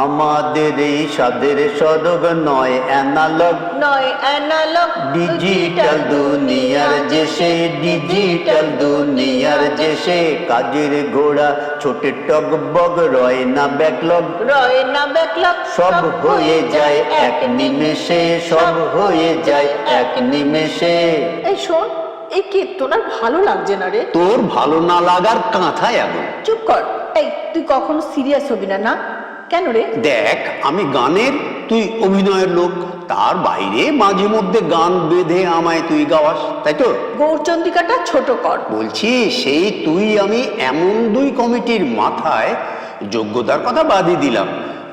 আমাদের এই স্বাদের স্বর্গ নয় অ্যানালগ ডিজিটাল দুনিয়ার ডিজিটাল দুনিয়ার কাজের ঘোড়া ছোটে টগবগ রয় না ব্যাকলগ সব হয়ে যায় এক নিমেষে সব হয়ে যায় এক নিমেষে। এই শোন, এই কীর্তন আর ভালো লাগছে না রে। তোর ভালো না লাগার কাঁথায় আগুন। চুপ কর। এই তুই কখনো সিরিয়াস হবি না? না কেন রে? দেখ, আমি গানের, তুই অভিনয়ের লোক, তার বাইরে মাঝে মধ্যে গান বেঁধে আমায় তুই গাওয়াস, তাই তো? গৌরচন্দ্রিকাটা ছোট কর। বলছি, সেই তুই আমি এমন দুই কমিটির মাথায় যোগ্যতার কথা বাদই দিলাম,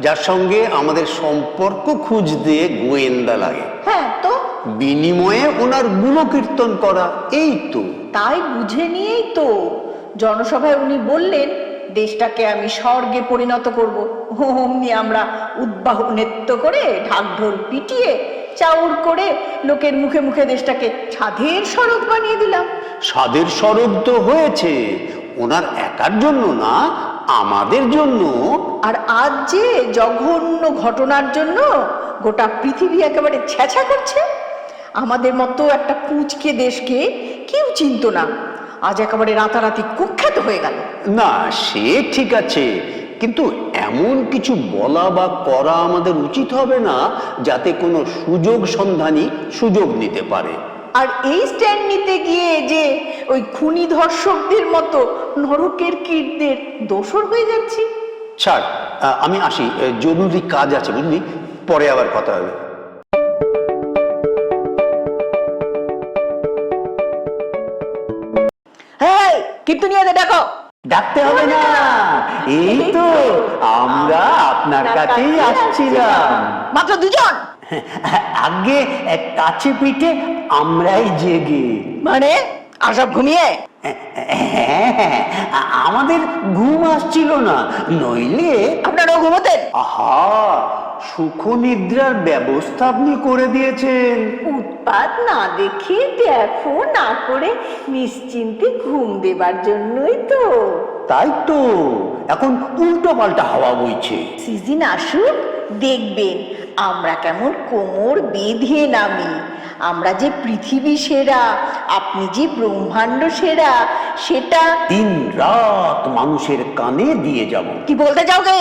যার সঙ্গে আমাদের সম্পর্ক খুঁজতে গোয়েন্দা লাগে। হ্যাঁ তো, বিনিময়ে ওনার গুণকীর্তন করা, এই তো। তাই বুঝে নিয়েই তো জনসভায় উনি বললেন দেশটাকে আমি স্বর্গে পরিণত করব। অমনি আমরা উদ্বাহ নৃত্য করে ঢাকঢোল পিটিয়ে চাউর করে লোকের মুখে মুখে দেশটাকে স্বাদের স্বরূপ বানিয়ে দিলাম। স্বাদের স্বরূপ তো হয়েছে, ওনার একার জন্য না, আমাদের জন্য। আর আজ যে জঘন্য ঘটনার জন্য গোটা পৃথিবী একেবারে ছ্যাঁছা করছে, আমাদের মতো একটা পুঁচকে দেশকে কেউ চিনত না, আজ একেবারে রাতারাতি কুখ্যাত হয়ে গেল। না, সে ঠিক আছে, কিন্তু এমন কিছু বলা বা করা আমাদের উচিত হবে না যাতে কোনো সুযোগ সন্ধানী সুযোগ নিতে পারে। আর এই স্ট্যান্ড নিতে গিয়ে যে ওই খুনি ধর্ষকদের মতো নরকের কীটদের দোসর হয়ে যাচ্ছি। ছাড়, আমি আসি, জরুরি কাজ আছে বুঝলি, পরে আবার কথা হবে। হ্যাঁ, কীর্তনিয়াদের ডাকো। ডাকতে হবে না, এই তো আমরা আপনার কাছেই আসছিলাম। মাত্র দুজন? আগে কাছে পিঠে আমরাই জেগে। মানে আর সব ঘুমিয়ে? আমাদের ঘুম আসছিল না, নইলে আপনারাও ঘুমোতেন? আহা, সুখ নিদ্রার ব্যবস্থা আপনি করে দিয়েছেন। উৎপাত না দেখে, দেখো না করে নিশ্চিন্তে ঘুম দেবার জন্যই তো। তাই তো, এখন উল্টো পাল্টা হাওয়া বইছে। সিজন আসুক, দেখবেন আমরা কেমন কোমর বেঁধে নামি। আমরা যে পৃথিবী সেরা, আপনি যে ব্রহ্মাণ্ড সেরা, সেটা দিন রাত মানুষের কানে দিয়ে যাব। কি বলতে চাও গে?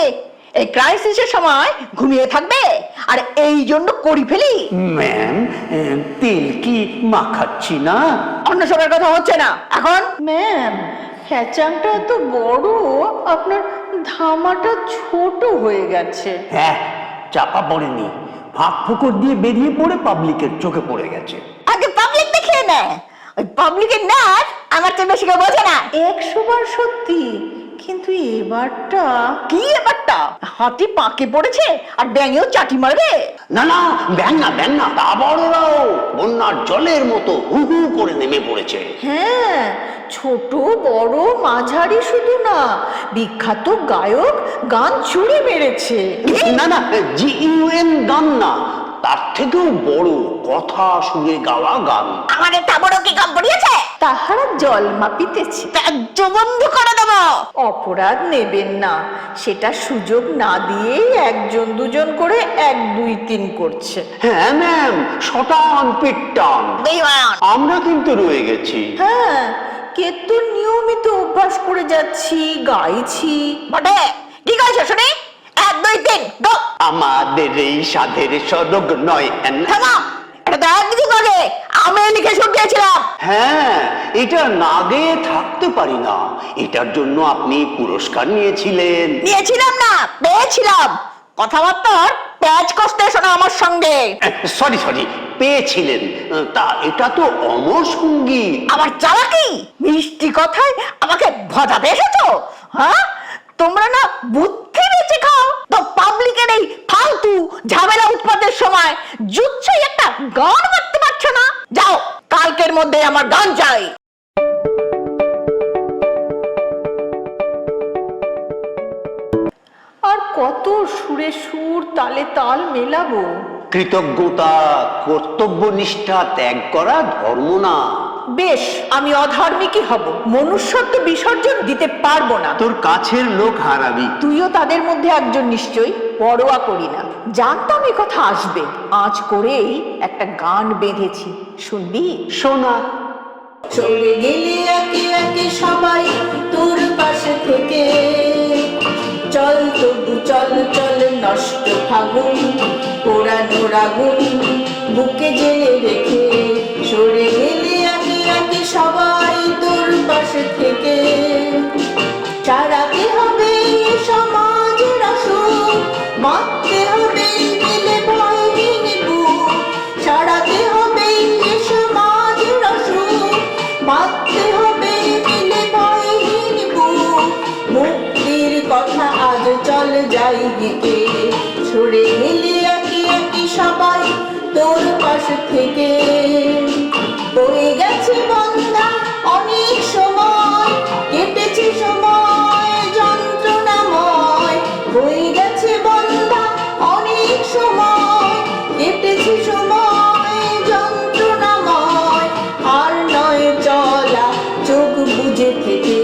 এই ক্রাইসিসের সময় ঘুমিয়ে থাকবে আর এই জন্য করি ফেলি? ম্যাম, তেল কি মাখাচ্ছি না? অন্য সময়ের কথা হচ্ছে না এখন। ম্যাম, হ্যাচাংটা এত বড়, আপনার ধামাটা ছোট হয়ে গেছে। হ্যাঁ, চাপা পড়েনি, ফাঁক ফুকর দিয়ে বেরিয়ে পড়ে পাবলিকের চোখে পড়ে গেছে। আগে পাবলিক দেখিয়ে নেয়, ওই পাবলিকের নাচ আমার চেয়ে বেশি কেউ বোঝে না। 100 বার সত্যি, কিন্তু এবারটা কি? এবারটা হাতি পাকে পড়েছে আর ব্যাঙেও চাটি মারবে। না না, ব্যাং না, আবারও বন্যার জলের মতো হু হু করে নেমে পড়েছে। হ্যাঁ, ছোট বড় মাঝারি শুধু না, বিখ্যাত গায়ক গান চুরি মেরেছে। না না, GUN গান না, তার থেকেও বড় কথা সুরে গাওয়া গান। আমাদের তাবড় কি কাম পড়িয়েছে? তাহারা জল মাপিতেছে, ত্যায্য বন্ধ করে দেব। অপরাধ নেবেন না, সেটা সুযোগ না দিয়েই একজন দুজন করে 1 2 3 করছে। হ্যাঁ ম্যাম, শটান পিটটান আমরা কিন্তু রয়ে গেছি। হ্যাঁ, কীর্তন নিয়মিত অভ্যাস করে যাচ্ছি, গাইছি। বটে, কি গাইছো শুনি? 1 2 3 গো। আমাদের এই স্বাদের স্বর্গ নয়। থামো, এটা তো একদিন আগে আমি লিখে শুনিয়েছিলাম। হ্যাঁ, এটা না গেয়ে থাকতে পারি না। এটার জন্য আপনি পুরস্কার নিয়েছিলেন। নিয়েছিলাম না, পেয়েছিলাম। কথাবার্তার প্যাচ কষতে শোনা আমার সঙ্গে। সরি, পেয়েছিলেন। তা এটা তো অমর সঙ্গী। আমার চালাকি মিষ্টি কথায় আমাকে ভজাতে এসেছো? হ্যাঁ, তোমরা না বুদ্ধি বেঁচে খাও তো পাবলিকের এই ফালতু ঝামেলা উৎপাদের সময় জুচ্ছই একটা গান করতে পারছো না। যাও, কালকের মধ্যে আমার গান চাই। আর কত সুরে সুর, তালে তাল মেলাবো? কৃতজ্ঞতা, কর্তব্য নিষ্ঠা ত্যাগ করা ধর্ম না। বেশ, আমি অধার্মিকই হব, মনুষ্যত্ব বিসর্জন দিতে পারবো না। তোর কাছের লোক হারাবি। তুইও তাদের মধ্যে একজন নিশ্চয়ই। পরোয়া করি না। জানতাম এ কথা আসবে, আজ করেই একটা গান বেঁধেছি, শুনবি? শোনা। চলে গেলে একে একে সবাই তোর পাশে থেকে, চল তবু চল চল নষ্ট ফাগুন, পোড়ানোর আগুন বুকে জেলে রেখে, সরে গেলে একে একে সবাই তোর পাশে থেকে, চারাতে হবে সমাজের আসুক, মারতে হবে মিলে ভয়হীন বুক, সারাতে হবে সমাজের আসুক, মারতে হবে মিলে ভয়হীন বুক, মুক্তির কথা আজ চল যাই দিকে, সরে গেলে একে একে সবাই তোর পাশ থেকে। বয়ে গেছে বন্ধা অনেক সময়, কেটেছে সময় যন্ত্রণাময়, বয়ে গেছে বন্ধা অনেক সময়, কেটেছে সময় যন্ত্রণাময়, আর নয় চলা চোখ বুঝে থেকে,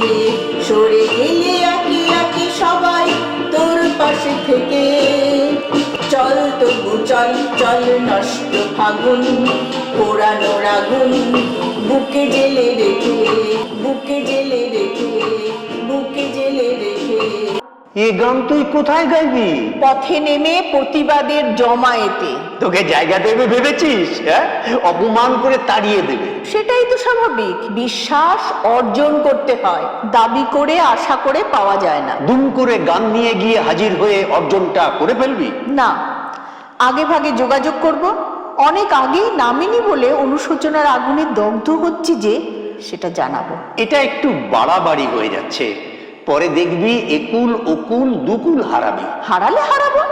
সরে গেলে একে একে সবাই তোর পাশে থেকে, চল তবু চল চল নষ্ট ফাগুন, পোড়ানোর আগুন বুকে জেলে রেখে, বুকে জেলে রেখে, বুকে জেলে রেখে। এ গান তুই কোথায় গাইবি? পথে নেমে প্রতিবাদের জমায়েতে। তোকে জায়গা দেবে ভেবেছিস? হ্যাঁ, অপমান করে তাড়িয়ে দেবে। সেটাই তো স্বাভাবিক, বিশ্বাস অর্জন করতে হয়, দাবি করে আশা করে পাওয়া যায় না। দুম করে গান নিয়ে গিয়ে হাজির হয়ে অর্জনটা করে ফেলবি? না, আগে ভাগে যোগাযোগ করব, অনেক আগেই নামেনি বলে অনুশোচনার আগুনে দগ্ধ হচ্ছে যে সেটা জানাবো। এটা একটু বাড়াবাড়ি হয়ে যাচ্ছে, পরে দেখবি একুল ওকুল দুকুল হারাবি। হারালে হারাবো,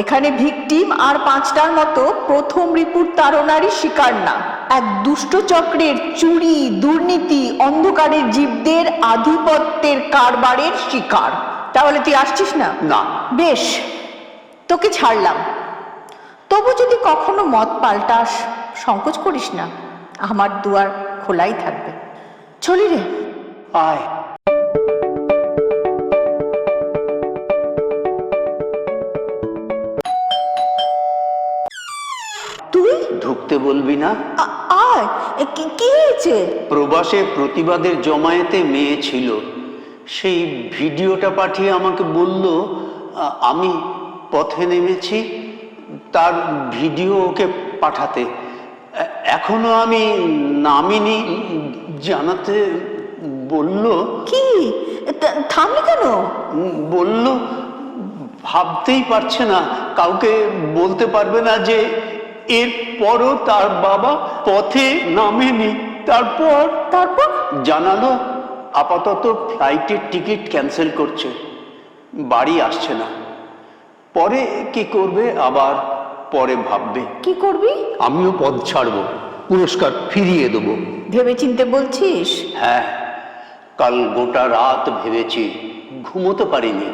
এখানে ভিকটিম আর পাঁচটার মতো প্রথম রিপুর তাড়নারই শিকার না, এক দুষ্ট চক্রের চুরি দুর্নীতি অন্ধকারের জীবদের আধিপত্যের কারবারের শিকার। তাহলে তুই আসছিস না? না। বেশ, তোকে ছাড়লাম, তবু যদি কখনো মত পাল্টাস সংকোচ করিস না, আমার দুয়ার খোলাই থাকবে। চলি রে। আয়। তুই ঢুকতে বলবি না? আয়, কি হয়েছে? প্রবাসে প্রতিবাদের জমায়েতে মেয়ে ছিল, সেই ভিডিওটা পাঠিয়ে আমাকে বলল আমি পথে নেমেছি, তার ভিডিও ওকে পাঠাতে। এখনো আমি নামিনি, জানাতে বলল। কি থামলি কেন? বলল ভাবতেই পারছে না, কাউকে বলতে পারবে না যে এরপরও তার বাবা পথে নামেনি। তারপর জানালো আপাতত ফ্লাইটের টিকিট ক্যান্সেল করছে, বাড়ি আসছে না। পরে কি করবে আবার পরে ভাববে। কি করবি? আমিও পদ ছাড়বো, পুরস্কার ফিরিয়ে দেবো। ভেবেচিন্তে বলছিস? হ্যাঁ, কাল গোটা রাত ভেবেছি, ঘুমোতে পারিনি।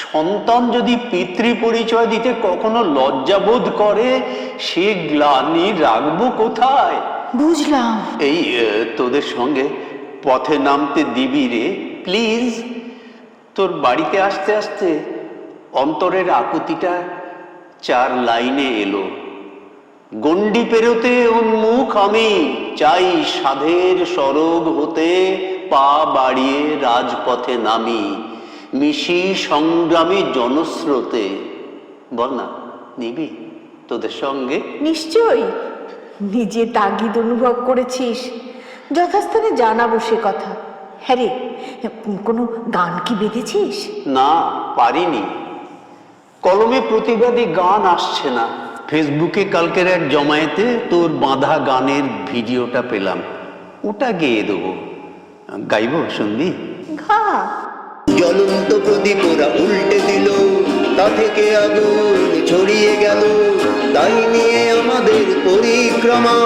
সন্তান যদি পিতৃ পরিচয় দিতে কখনো লজ্জাবোধ করে, সে গ্লানি রাখবো কোথায়? বুঝলাম। এই তোদের সঙ্গে পথে নামতে দিবি রে প্লিজ। তোর বাড়িতে আসতে আসতে অন্তরের আকুতিটা 4 লাইনে এলো। গণ্ডি পেরোতে উন্মুখ আমি, চাই সাধের সরগ হতে পা বাড়িয়ে রাজপথে নামি, মিশি সংগ্রামী জনস্রোতে। বল না, নিবি তোদের সঙ্গে? নিশ্চয়ই, নিজে তাগিদ অনুভব করেছিস, যথাস্থানে জানাবো সে কথা। হ্যাঁ রে, কোনো গান কি বেঁধেছিস? না, পারিনি। কলমে প্রতিবাদী গান আসছে না। ফেসবুকে কালকের এক জমায়েতে তোর বাঁধা গানের ভিডিওটা পেলাম, ওটা গেয়ে দেবো। গাইবো, শুনবি? ঘা জ্বলন্ত প্রদীপ ওরা উল্টে দিল, তা থেকে আগুন ছড়িয়ে গেল, তাই নিয়ে আমাদের পরিক্রমা।